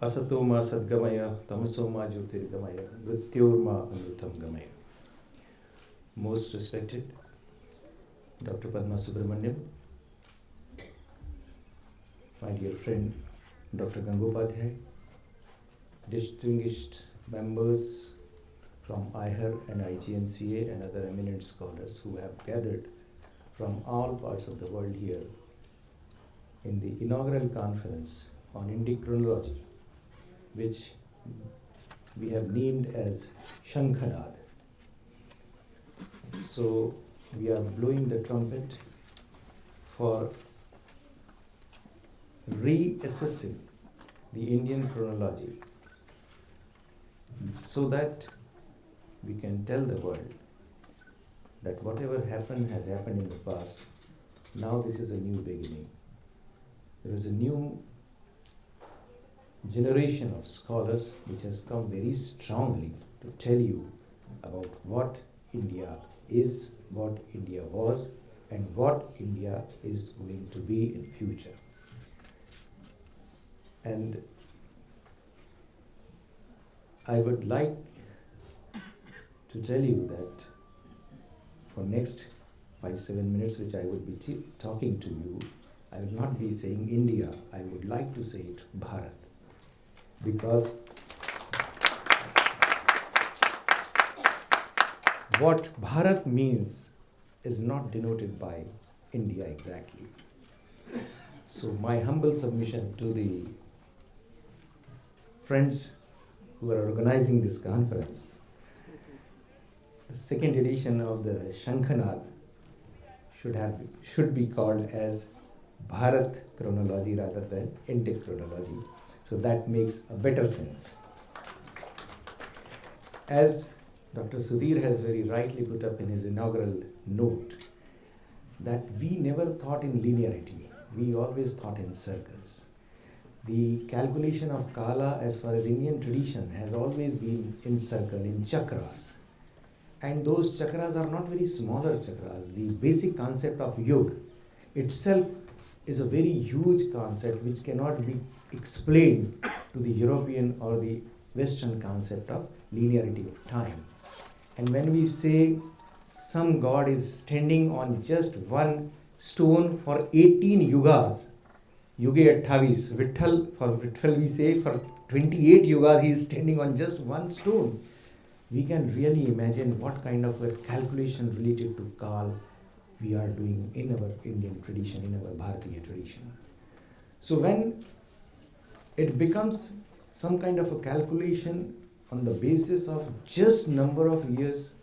Asatoma Sadgamaya, Tamasoma Jyotirgamaya, Mrityorma Amritam Gamaya. Most respected Dr. Padma Subrahmanyam, my dear friend Dr. Gangopadhyay, distinguished members from IHAR and IGNCA and other eminent scholars who have gathered from all parts of the world here in the inaugural conference on Indic Chronology, which we have named as Shankhanad. So we are blowing the trumpet for reassessing the Indian chronology so that we can tell the world that whatever happened has happened in the past. Now this is a new beginning. There is a new generation of scholars which has come very strongly to tell you about what India is, what India was, and what India is going to be in future. And I would like to tell you that for next 5-7 minutes which I would be talking to you, I will not be saying India, I would like to say it Bharat. Because what Bharat means is not denoted by India exactly. So my humble submission to the friends who are organizing this conference, the second edition of the Shankhanad should be called as Bharat Chronology rather than Indic Chronology. So that makes a better sense. As Dr. Sudhir has very rightly put up in his inaugural note, that we never thought in linearity, we always thought in circles. The calculation of Kala as far as Indian tradition has always been in circle, in chakras. And those chakras are not very smaller chakras. The basic concept of Yug itself is a very huge concept which cannot be explained to the European or the Western concept of linearity of time. And when we say some god is standing on just one stone for 18 yugas, Yuge 28, for Vitthal we say for 28 yugas he is standing on just one stone. We can really imagine what kind of a calculation related to Kal we are doing in our Indian tradition, in our Bharatiya tradition. So when it becomes some kind of a calculation on the basis of just number of years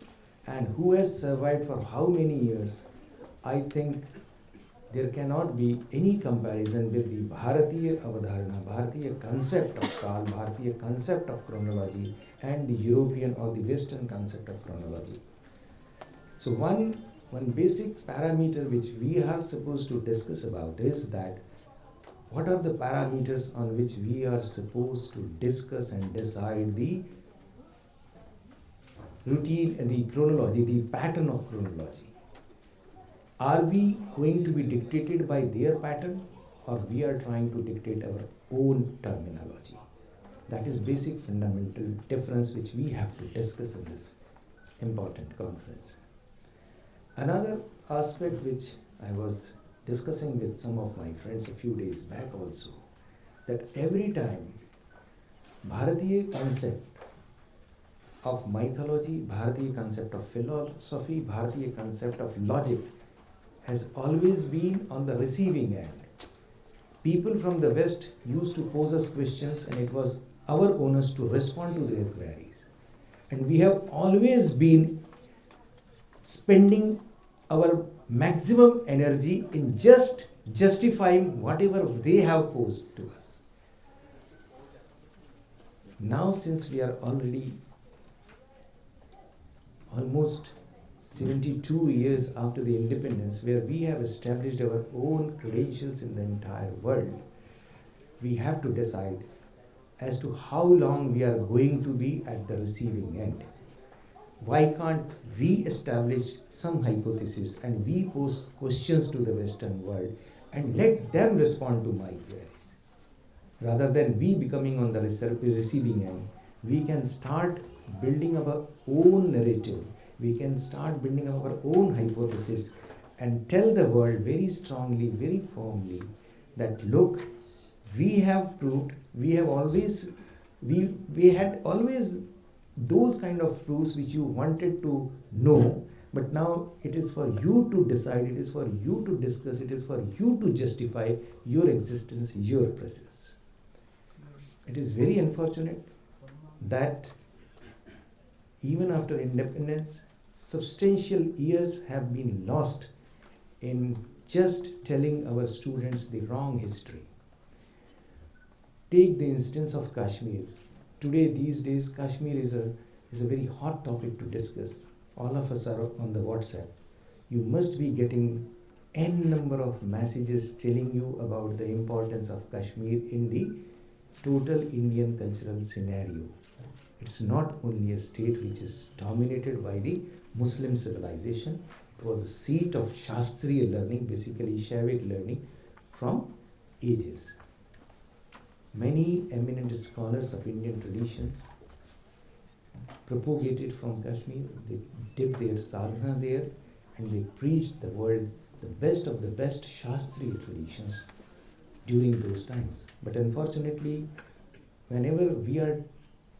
and who has survived for how many years, I think there cannot be any comparison with the Bharatiya Avadharana, Bharatiya concept of Kal, Bharatiya concept of chronology and the European or the Western concept of chronology. So one basic parameter which we are supposed to discuss about is that what are the parameters on which we are supposed to discuss and decide the routine and the chronology, the pattern of chronology. Are we going to be dictated by their pattern or we are trying to dictate our own terminology? That is basic fundamental difference which we have to discuss in this important conference. Another aspect which I was discussing with some of my friends a few days back also, that every time Bharatiya concept of mythology, Bharatiya concept of philosophy, Bharatiya concept of logic has always been on the receiving end. People from the West used to pose us questions and it was our onus to respond to their queries. And we have always been spending our maximum energy in just justifying whatever they have posed to us. Now since we are already almost 72 years after the independence, where we have established our own credentials in the entire world, we have to decide as to how long we are going to be at the receiving end. Why can't we establish some hypothesis and we pose questions to the Western world and let them respond to my queries? rather than we becoming on the receiving end, we can start building our own narrative. We can start building our own hypothesis and tell the world very strongly, very firmly that look, we have proved, we have always, we had always those kind of proofs which you wanted to know, but now it is for you to decide, it is for you to discuss, it is for you to justify your existence, your presence. It is very unfortunate that even after independence, substantial years have been lost in just telling our students the wrong history. Take the instance of Kashmir. Today, these days, Kashmir is a very hot topic to discuss. All of us are on the WhatsApp. You must be getting n number of messages telling you about the importance of Kashmir in the total Indian cultural scenario. It's not only a state which is dominated by the Muslim civilization. It was a seat of Shastriya learning, basically Shaivic learning from ages. Many eminent scholars of Indian traditions propagated from Kashmir. They did their sadhana there and they preached the world the best of the best Shastriya traditions during those times. But unfortunately, whenever we are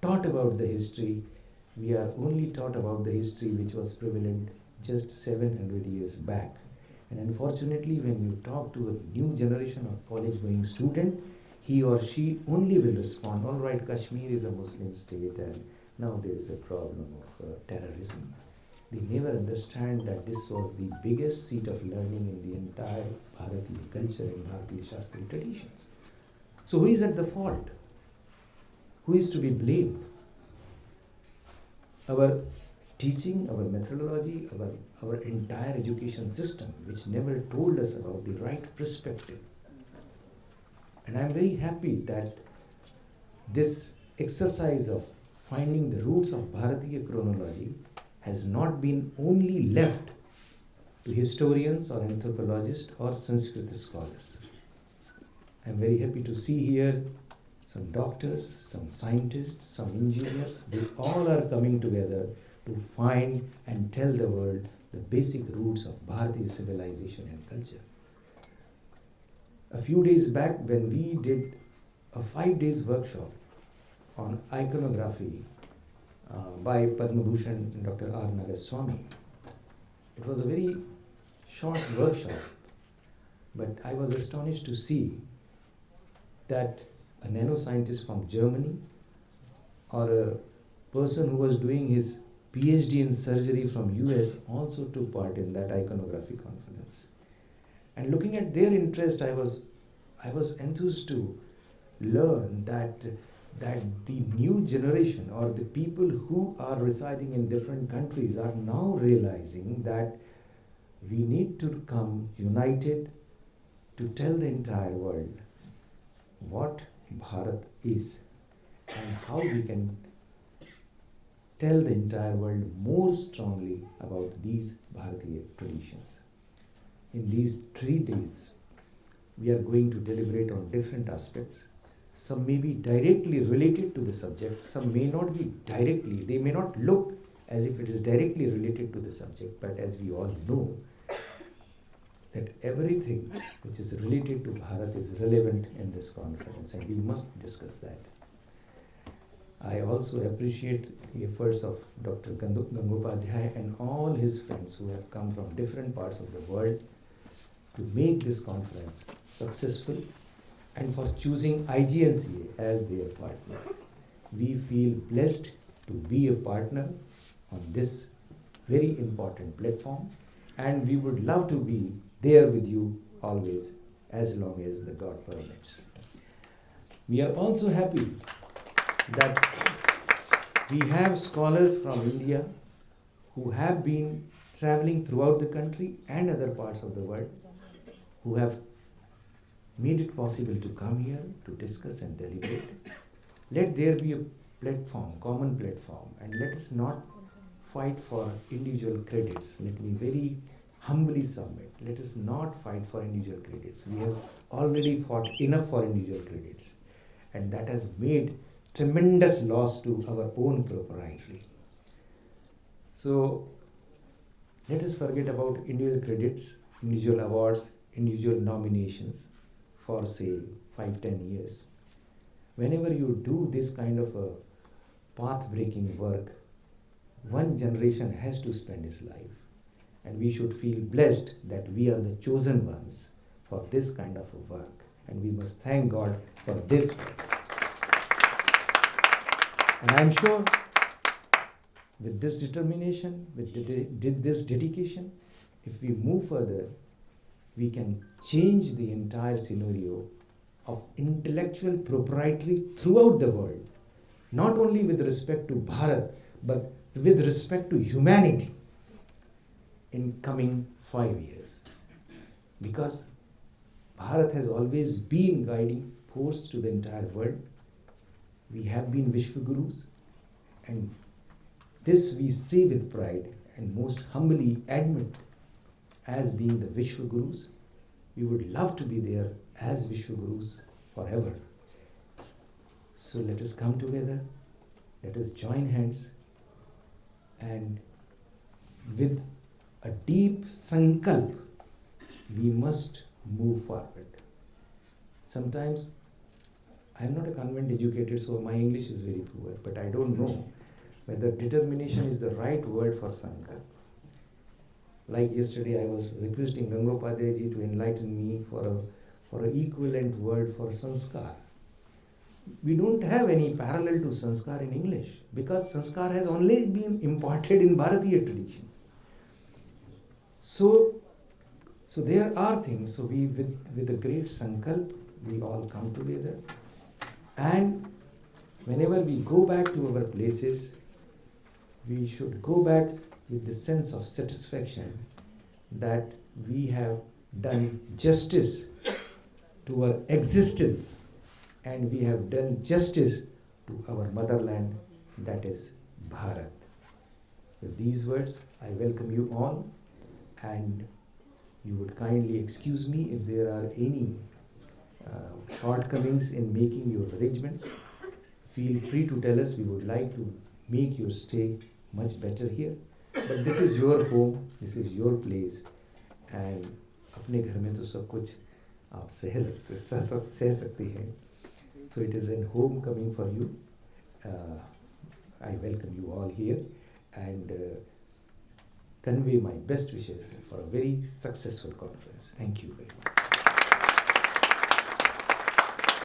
taught about the history, we are only taught about the history which was prevalent just 700 years back. And unfortunately, when you talk to a new generation of college-going student, he or she only will respond, all right, Kashmir is a Muslim state and now there is a problem of terrorism. They never understand that this was the biggest seat of learning in the entire Bharatiya culture and Bharatiya Shastriya traditions. So who is at the fault? Who is to be blamed? Our teaching, our methodology, our entire education system, which never told us about the right perspective. And I am very happy that this exercise of finding the roots of Bharatiya chronology has not been only left to historians or anthropologists or Sanskrit scholars. I am very happy to see here some doctors, some scientists, some engineers. They all are coming together to find and tell the world the basic roots of Bharatiya civilization and culture. A few days back, when we did a 5 days workshop on iconography by Padma Dr. R. Nagaswamy, it was a very short workshop, but I was astonished to see that a nanoscientist from Germany or a person who was doing his PhD in surgery from US also took part in that iconography conference. And looking at their interest, I was enthused to learn that the new generation or the people who are residing in different countries are now realizing that we need to come united to tell the entire world what Bharat is and how we can tell the entire world more strongly about these Bharatiya traditions. In these 3 days, we are going to deliberate on different aspects. Some may be directly related to the subject, some may not be directly, they may not look as if it is directly related to the subject, but as we all know, that everything which is related to Bharat is relevant in this conference and we must discuss that. I also appreciate the efforts of Dr. Gangopadhyay and all his friends who have come from different parts of the world to make this conference successful and for choosing IGNCA as their partner. We feel blessed to be a partner on this very important platform and we would love to be there with you always as long as the God permits. We are also happy that we have scholars from India who have been traveling throughout the country and other parts of the world who have made it possible to come here to discuss and deliberate. Let there be a platform, common platform, and let us not fight for individual credits. Let me very humbly submit. Let us not fight for individual credits. We have already fought enough for individual credits. and that has made tremendous loss to our own proprietary. So let us forget about individual credits, individual awards, individual nominations for say 5-10 years. Whenever you do this kind of a path-breaking work, one generation has to spend his life, and we should feel blessed that we are the chosen ones for this kind of a work, and we must thank God for this work. And I'm sure with this determination, with this dedication, if we move further, we can change the entire scenario of intellectual proprietary throughout the world, not only with respect to Bharat, but with respect to humanity in coming 5 years. Because Bharat has always been guiding force to the entire world. We have been Vishwagurus, and this we say with pride and most humbly admit as being the Vishwagurus. We would love to be there as Vishwagurus forever. So let us come together, let us join hands, and with a deep sankalp, we must move forward. Sometimes I am not a convent educated, so my English is very poor, but I don't know whether determination is the right word for sankalp. Like yesterday, I was requesting Gangopadhyay ji to enlighten me for an equivalent word for sanskar. We don't have any parallel to sanskar in English, because sanskar has only been imparted in Bharatiya traditions. So there are things. So we, with a great sankalp, we all come together, and whenever we go back to our places, we should go back with the sense of satisfaction that we have done justice to our existence, and we have done justice to our motherland, that is Bharat. With these words, I welcome you all, and you would kindly excuse me if there are any shortcomings in making your arrangements. Feel free to tell us. We would like to make your stay much better here. But this is your home, this is your place, and अपने घर में तो सब कुछ आप सह सकते हैं. So it is a homecoming for you. I welcome you all here, and convey my best wishes for a very successful conference. Thank you very much.